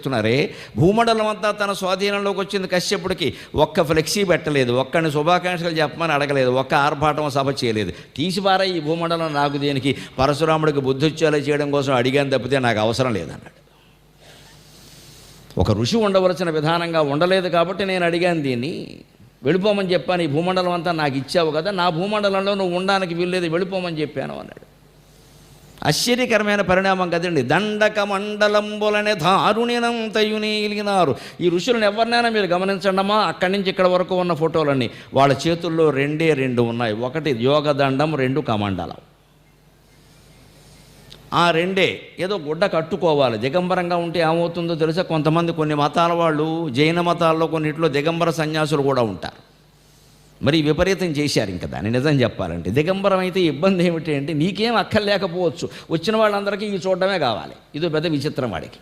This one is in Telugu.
చేస్తున్నారే, భూమండలం అంతా తన స్వాధీనంలోకి వచ్చింది కశ్యపుడికి. ఒక్క ఫ్లెక్సీ పెట్టలేదు, ఒక్కడిని శుభాకాంక్షలు చెప్పమని అడగలేదు, ఒక్క ఆర్భాటం సభ చేయలేదు. తీసిపారా ఈ భూమండలం నాకు దేనికి, పరశురాముడికి బుద్ధిచ్చాలు చేయడం కోసం అడిగాను తప్పితే నాకు అవసరం లేదన్నాడు. ఒక ఋషి ఉండవలసిన విధానంగా ఉండలేదు కాబట్టి నేను అడిగాను, దీన్ని వెళ్ళిపోమని చెప్పాను. ఈ భూమండలం అంతా నాకు ఇచ్చావు కదా, నా భూమండలంలో నువ్వు ఉండడానికి వీల్లేదు, వెళ్ళిపోమని చెప్పాను అన్నాడు. ఆశ్చర్యకరమైన పరిణామం కదండి. దండక మండలంబులనే దారుణినంతయునీలిగినారు. ఈ ఋషులను ఎవరినైనా మీరు గమనించండమ్మా, అక్కడి నుంచి ఇక్కడ వరకు ఉన్న ఫోటోలన్నీ వాళ్ళ చేతుల్లో రెండే రెండు ఉన్నాయి. ఒకటి యోగదండం, రెండు కమండలం. ఆ రెండే ఏదో గుడ్డ కట్టుకోవాలి. దిగంబరంగా ఉంటే ఏమవుతుందో తెలుసా, కొంతమంది కొన్ని మతాల వాళ్ళు, జైన మతాల్లో కొన్నిట్లో దిగంబర సన్యాసులు కూడా ఉంటారు. మరి విపరీతం చేశారు. ఇంకా దాన్ని నిజం చెప్పాలంటే దిగంబరం అయితే ఇబ్బంది ఏమిటి అంటే, నీకేం అక్కర్లేకపోవచ్చు, వచ్చిన వాళ్ళందరికీ ఇవి చూడడమే కావాలి. ఇదో పెద్ద విచిత్రం వాడికి.